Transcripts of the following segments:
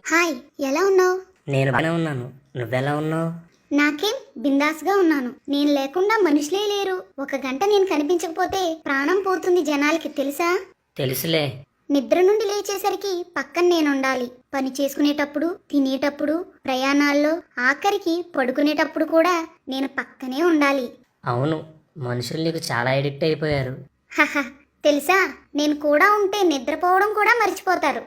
Hi, ఎలా ఉన్నావు? నేను బాగానే ఉన్నాను. నువ్వెలా ఉన్నావు? నాకేం బిందాస్గా ఉన్నాను. నేను లేకుండా మనుషులే లేరు. ఒక గంట నేను కనిపించకపోతే ప్రాణం పోతుంది జనాలకి, తెలుసా? తెలుసులే. నిద్ర నుండి లేచేసరికి పక్కన నేను ఉండాలి. పని చేసుకునేటప్పుడు, తినేటప్పుడు, ప్రయాణాల్లో, ఆఖరికి పడుకునేటప్పుడు కూడా నేను పక్కనే ఉండాలి. అవును, మనుషులు నీకు చాలా ఎడిక్ట్ అయిపోయారు. హహ, తెలుసా, నేను కూడా ఉంటే నిద్రపోవడం కూడా మర్చిపోతారు.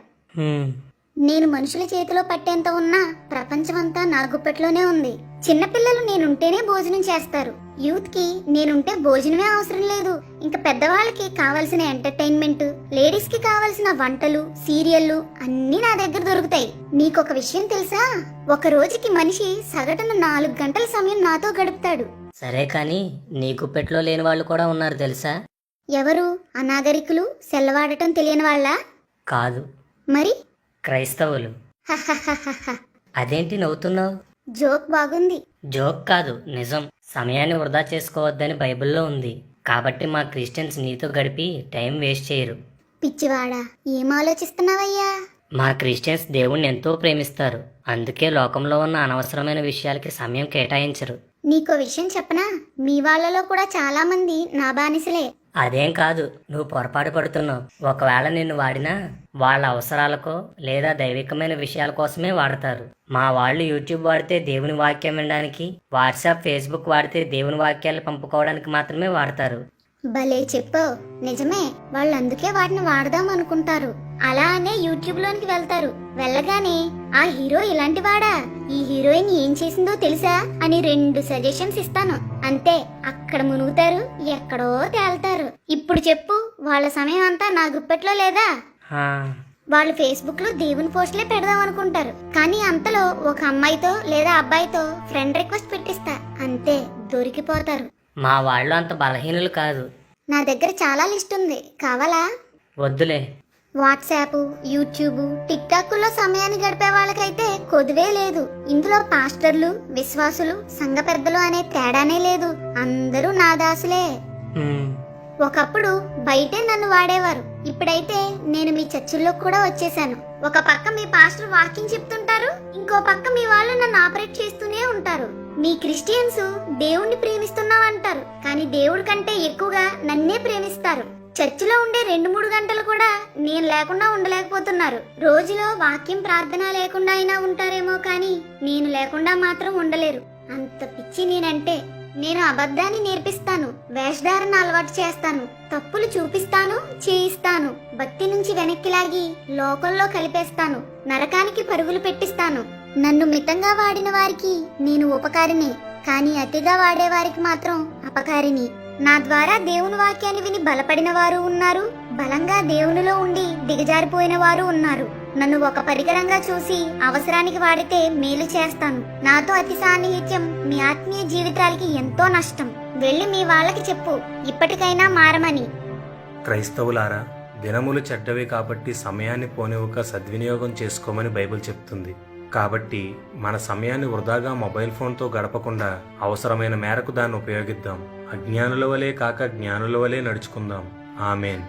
నేను మనుషుల చేతిలో పట్టేంత ఉన్నా ప్రపంచమంతా నా గుప్పెట్లోనే ఉంది. చిన్నపిల్లలు నేనుంటేనే భోజనం చేస్తారు. యూత్ కి నేనుంటే భోజనమే అవసరం లేదు. ఇంకా పెద్దవాళ్ళకి కావాల్సిన ఎంటర్టైన్మెంట్, లేడీస్ కి కావాల్సిన వంటలు, సీరియళ్లు అన్నీ నా దగ్గర దొరుకుతాయి. నీకొక విషయం తెలుసా? ఒక రోజుకి మనిషి సగటున 4 గంటల సమయం నాతో గడుపుతాడు. సరే కానీ నీ గుప్పెట్లో లేని వాళ్ళు కూడా ఉన్నారు తెలుసా? ఎవరు? అనాగరికులు, సెల్లవాడటం తెలియని వాళ్ళ? కాదు, మరి క్రైస్తవులు. హహహహహ. అదేంటి నవ్వుతున్నావు? జోక్ బాగుంది. జోక్ కాదు, నిజం. సమయాన్ని వృధా చేసుకోవద్దని బైబిల్లో ఉంది. కాబట్టి మా క్రిస్టియన్స్ నీతో గడిపి టైం వేస్ట్ చేయరు. పిచ్చివాడా, ఏం ఆలోచిస్తున్నావయ్యా? మా క్రిస్టియన్స్ దేవుణ్ణి ఎంతో ప్రేమిస్తారు. అందుకే లోకంలో ఉన్న అనవసరమైన విషయాలకి సమయం కేటాయించరు. నీకో విషయం చెప్పనా? మీ వాళ్ళలో కూడా చాలా మంది నా బానిసలే. అదేం కాదు, నువ్వు పొరపాటు పడుతున్నావు. ఒకవేళ నిన్ను వాడినా వాళ్ళ అవసరాలకో లేదా దైవికమైన విషయాల కోసమే వాడతారు. మా వాళ్ళు యూట్యూబ్ వాడితే దేవుని వాక్యం వినడానికి, వాట్సాప్, ఫేస్బుక్ వాడితే దేవుని వాక్యాలు పంపుకోవడానికి మాత్రమే వాడతారు. భలే చెప్పావు. నిజమే, వాళ్ళు అందుకే వాటిని వాడదాం అనుకుంటారు. అలా అనే యూట్యూబ్ లోనికి వెళ్తారు. వెళ్ళగానే ఆ హీరో ఇలాంటి వాడా, ఈ హీరోయిన్ ఏం చేసిందో తెలుసా అని 2 సజెషన్స్ ఇస్తాను. అంతే, అక్కడ మునుగుతారు, ఎక్కడో తేల్తారు. ఇప్పుడు చెప్పు, వాళ్ళ సమయం అంతా నా గుప్పెట్లో లేదా? వాళ్ళు ఫేస్బుక్ లో దేవుని పోస్టులే పెడదాం అనుకుంటారు. కానీ అంతలో ఒక అమ్మాయితో లేదా అబ్బాయితో ఫ్రెండ్ రిక్వెస్ట్ పెట్టిస్తా. అంతే, దొరికిపోతారు. మా వాళ్ళు అంత బలహీనులు కాదు. నా దగ్గర చాలా లిస్ట్ ఉంది, కావాలా? వద్దులే. వాట్సాప్, యూట్యూబ్, టిక్ టాక్ లో సమయాన్ని గడిపే వాళ్ళకైతే కొదువే లేదు. ఇందులో పాస్టర్లు, విశ్వాసులు, సంఘ పెద్దలు అనే తేడానే లేదు. అందరూ నా దాసులే. ఒకప్పుడు బయటే నన్ను వాడేవారు. ఇప్పుడైతే నేను మీ చర్చిల్లో కూడా వచ్చేసాను. ఒక పక్క మీ పాస్టర్ వాక్యం చెప్తుంటారు, ఇంకో పక్క మీ వాళ్ళు నన్ను ఆపరేట్ చేస్తూనే ఉంటారు. మీ క్రిస్టియన్స్ దేవుణ్ణి ప్రేమిస్తున్నామంటారు, కానీ దేవుడి కంటే ఎక్కువగా నన్నే ప్రేమిస్తారు. చర్చిలో ఉండే 2-3 గంటలు కూడా నేను లేకుండా ఉండలేకపోతున్నారు. రోజులో వాక్యం, ప్రార్థన లేకుండా అయినా ఉంటారేమో, కానీ నేను లేకుండా మాత్రం ఉండలేరు. అంత పిచ్చి నేనంటే. నేను అబద్ధాన్ని నేర్పిస్తాను, వేషధారణ అలవాటు చేస్తాను, తప్పులు చూపిస్తాను, చేయిస్తాను, భక్తి నుంచి వెనక్కి లాగి లోకంలో కలిపేస్తాను, నరకానికి పరుగులు పెట్టిస్తాను. నన్ను మితంగా వాడిన వారికి నేను ఉపకారిని, కానీ అతిగా వాడే వారికి మాత్రం అపకారిని. నా ద్వారా దేవుని వాక్యాన్ని విని బలపడిన వారు ఉన్నారు, బలంగా దేవునిలో ఉండి దిగజారిపోయిన వారు ఉన్నారు. నన్ను ఒక పరికరంగా చూసి అవసరానికి వాడితే మేలు చేస్తాను. నాతో అతి సాన్నిహిత్యం మీ ఆత్మీయ జీవితాలకి ఎంతో నష్టం. వెళ్ళి మీ వాళ్ళకి చెప్పు, ఇప్పటికైనా మారమని. క్రైస్తవులారా, దినములు చెడ్డవి కాబట్టి సమయాన్ని పోనివ్వక సద్వినియోగం చేసుకోమని బైబిల్ చెప్తుంది. కాబట్టి మన సమయాన్ని వృధాగా మొబైల్ ఫోన్తో గడపకుండా అవసరమైన మేరకు దాన్ని ఉపయోగిద్దాం. అజ్ఞానుల వలె కాక జ్ఞానుల వలె నడుచుకుందాం. ఆమేన్.